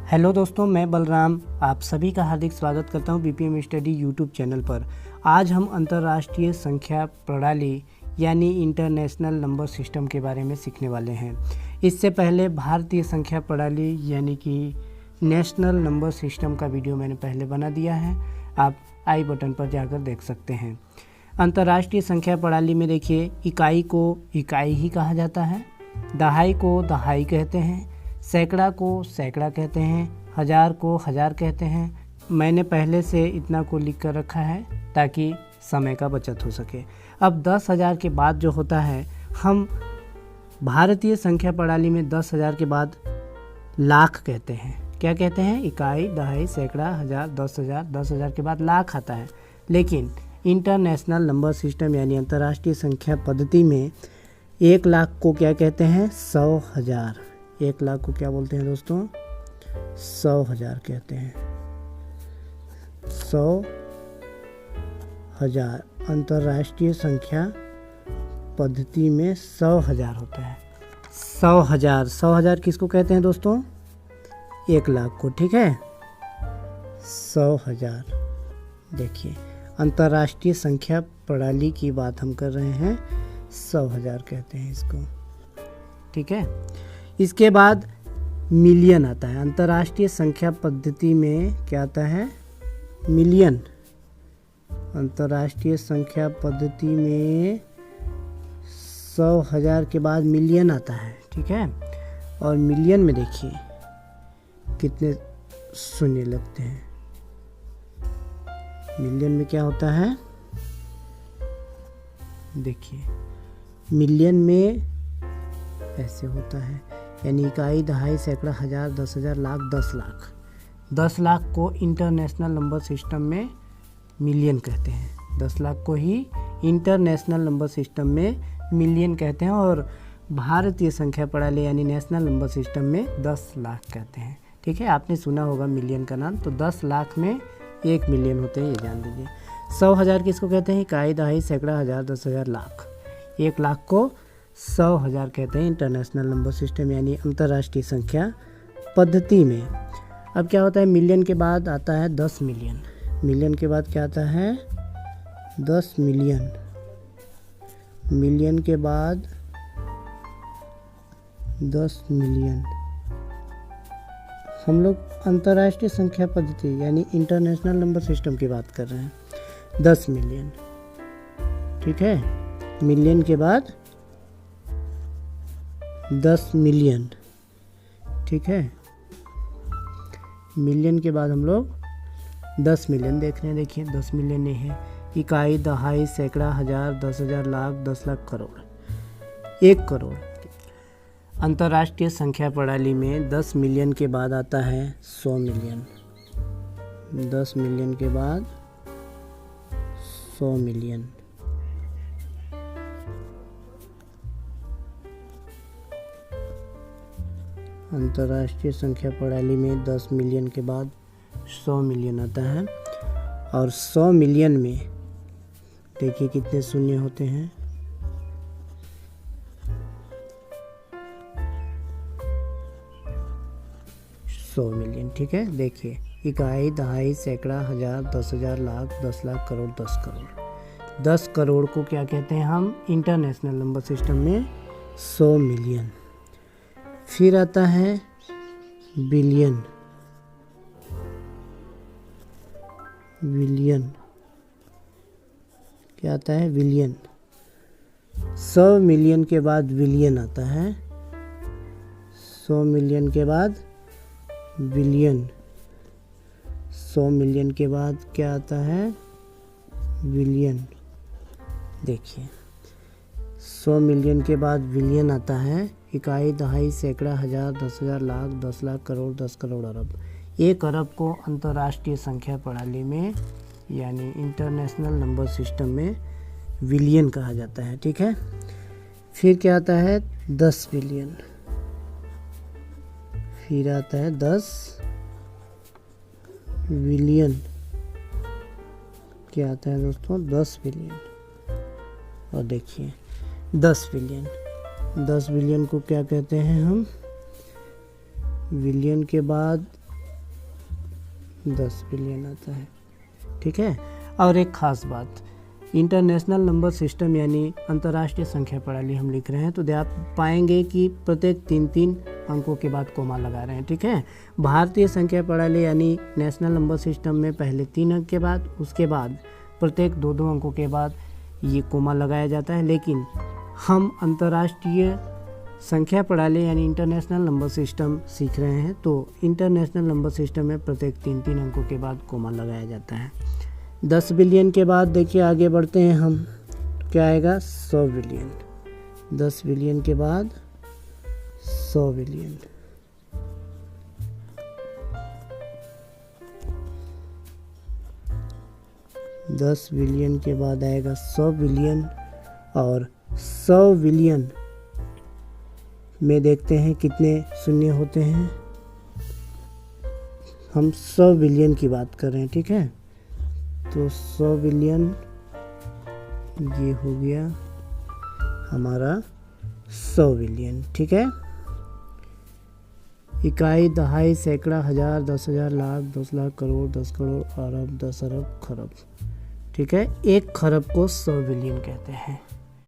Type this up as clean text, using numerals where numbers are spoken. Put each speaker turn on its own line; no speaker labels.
Hello दोस्तों, मैं बलराम आप सभी का हार्दिक स्वागत करता हूं बीपीएम स्टडी यूट्यूब चैनल पर। आज हम अंतर्राष्ट्रीय संख्या प्रणाली यानी इंटरनेशनल नंबर सिस्टम के बारे में सीखने वाले हैं। इससे पहले भारतीय संख्या प्रणाली यानी कि नेशनल नंबर सिस्टम का वीडियो मैंने पहले बना दिया है, आप आई बटन पर जाकर देख सकते हैं। अंतर्राष्ट्रीय संख्या प्रणाली में देखिए, इकाई को इकाई ही कहा जाता है, दहाई को दहाई कहते हैं, सैकड़ा को सैकड़ा कहते हैं, हज़ार को हज़ार कहते हैं। मैंने पहले से इतना को लिख कर रखा है ताकि समय का बचत हो सके। अब 10,000 के बाद जो होता है, हम भारतीय संख्या प्रणाली में 10,000 के बाद लाख कहते हैं। क्या कहते हैं? इकाई, दहाई, सैकड़ा, हज़ार, 10,000। 10,000 के बाद लाख आता है। लेकिन इंटरनेशनल नंबर सिस्टम यानी अंतर्राष्ट्रीय संख्या पद्धति में 1 लाख को क्या कहते हैं? 100,000। 1 लाख को क्या बोलते हैं दोस्तों? 100,000 कहते हैं। 100,000 अंतर्राष्ट्रीय संख्या पद्धति में 100,000 होता है। 100,000 किसको कहते हैं दोस्तों? 1 लाख को, ठीक है। 100,000 देखिए, अंतर्राष्ट्रीय संख्या प्रणाली की बात हम कर रहे हैं, 100,000 कहते हैं इसको, ठीक है। इसके बाद मिलियन आता है। अंतर्राष्ट्रीय संख्या पद्धति में क्या आता है? मिलियन। अंतर्राष्ट्रीय संख्या पद्धति में 100,000 के बाद मिलियन आता है, ठीक है। और मिलियन में देखिए कितने शून्य लगते हैं। मिलियन में क्या होता है? देखिए, मिलियन में ऐसे होता है, यानी इकाई, दहाई, सैकड़ा, हज़ार, 10,000, लाख, 10 लाख। 10 लाख को इंटरनेशनल नंबर सिस्टम में मिलियन कहते हैं। 10 लाख को ही इंटरनेशनल नंबर सिस्टम में मिलियन कहते हैं और भारतीय संख्या प्रणाली यानी नेशनल नंबर सिस्टम में 10 लाख कहते हैं, ठीक है। आपने सुना होगा मिलियन का नाम, तो 10 लाख में 1 मिलियन होते हैं, ये जान लीजिए। 100,000 किसको कहते हैं? इकाई, दहाई, सैकड़ा, हज़ार, 10,000, लाख। 1 लाख को 100,000 कहते हैं इंटरनेशनल नंबर सिस्टम यानी अंतर्राष्ट्रीय संख्या पद्धति में। अब क्या होता है? मिलियन के बाद आता है 10 मिलियन। मिलियन के बाद क्या आता है? 10 मिलियन। मिलियन के बाद 10 मिलियन। हम लोग अंतर्राष्ट्रीय संख्या पद्धति यानी इंटरनेशनल नंबर सिस्टम की बात कर रहे हैं। 10 मिलियन, ठीक है। मिलियन के बाद 10 मिलियन, ठीक है। मिलियन के बाद हम लोग 10 मिलियन देख रहे हैं। देखिए 10 मिलियन नहीं है, इकाई, दहाई, सैकड़ा, हज़ार, 10,000, लाख, 10 लाख, करोड़, 1 करोड़। अंतर्राष्ट्रीय संख्या प्रणाली में 10 मिलियन के बाद आता है 100 मिलियन। 10 मिलियन के बाद 100 मिलियन। अंतर्राष्ट्रीय संख्या प्रणाली में 10 मिलियन के बाद 100 मिलियन आता है और 100 मिलियन में देखिए कितने शून्य होते हैं? 100 मिलियन, ठीक है। देखिए, इकाई, दहाई, सैकड़ा, हज़ार, 10,000, लाख, 10 लाख, करोड़, 10 करोड़। 10 करोड़ को क्या कहते हैं हम इंटरनेशनल नंबर सिस्टम में? 100 मिलियन। फिर आता है बिलियन। बिलियन क्या आता है? बिलियन। 100 मिलियन के बाद बिलियन आता है। 100 मिलियन के बाद बिलियन। 100 मिलियन के बाद क्या आता है? बिलियन। देखिए 100 मिलियन के बाद बिलियन आता है। इकाई, दहाई, सैकड़ा, हज़ार, 10,000, लाख, 10 लाख, करोड़, 10 करोड़, अरब। 1 अरब को अंतर्राष्ट्रीय संख्या प्रणाली में यानी इंटरनेशनल नंबर सिस्टम में बिलियन कहा जाता है, ठीक है। फिर क्या आता है? 10 बिलियन। फिर आता है 10 बिलियन। क्या आता है दोस्तों? 10 बिलियन। और देखिए 10 बिलियन। 10 बिलियन को क्या कहते हैं हम? बिलियन के बाद 10 बिलियन आता है, ठीक है। और एक ख़ास बात, इंटरनेशनल नंबर सिस्टम यानी अंतर्राष्ट्रीय संख्या प्रणाली हम लिख रहे हैं तो आप पाएंगे कि प्रत्येक 3-3 अंकों के बाद कोमा लगा रहे हैं, ठीक है। भारतीय संख्या प्रणाली यानी नेशनल नंबर सिस्टम में पहले 3 अंक के बाद, उसके बाद प्रत्येक 2-2 अंकों के बाद ये कोमा लगाया जाता है। लेकिन हम अंतर्राष्ट्रीय संख्या प्रणाली यानी इंटरनेशनल नंबर सिस्टम सीख रहे हैं तो इंटरनेशनल नंबर सिस्टम में प्रत्येक 3-3 अंकों के बाद कोमा लगाया जाता है। 10 बिलियन के बाद देखिए आगे बढ़ते हैं हम, तो क्या आएगा 100 बिलियन। 10 बिलियन के बाद 100 बिलियन। दस बिलियन के बाद आएगा 100 बिलियन, और 100 बिलियन में देखते हैं कितने शून्य होते हैं। हम 100 बिलियन की बात कर रहे हैं, ठीक है। तो 100 बिलियन ये हो गया हमारा 100 बिलियन, ठीक है। इकाई, दहाई, सैकड़ा, हजार, 10,000, लाख, 10 लाख, करोड़, 10 करोड़, अरब, 10 अरब, खरब, ठीक है। 1 खरब को 100 बिलियन कहते हैं।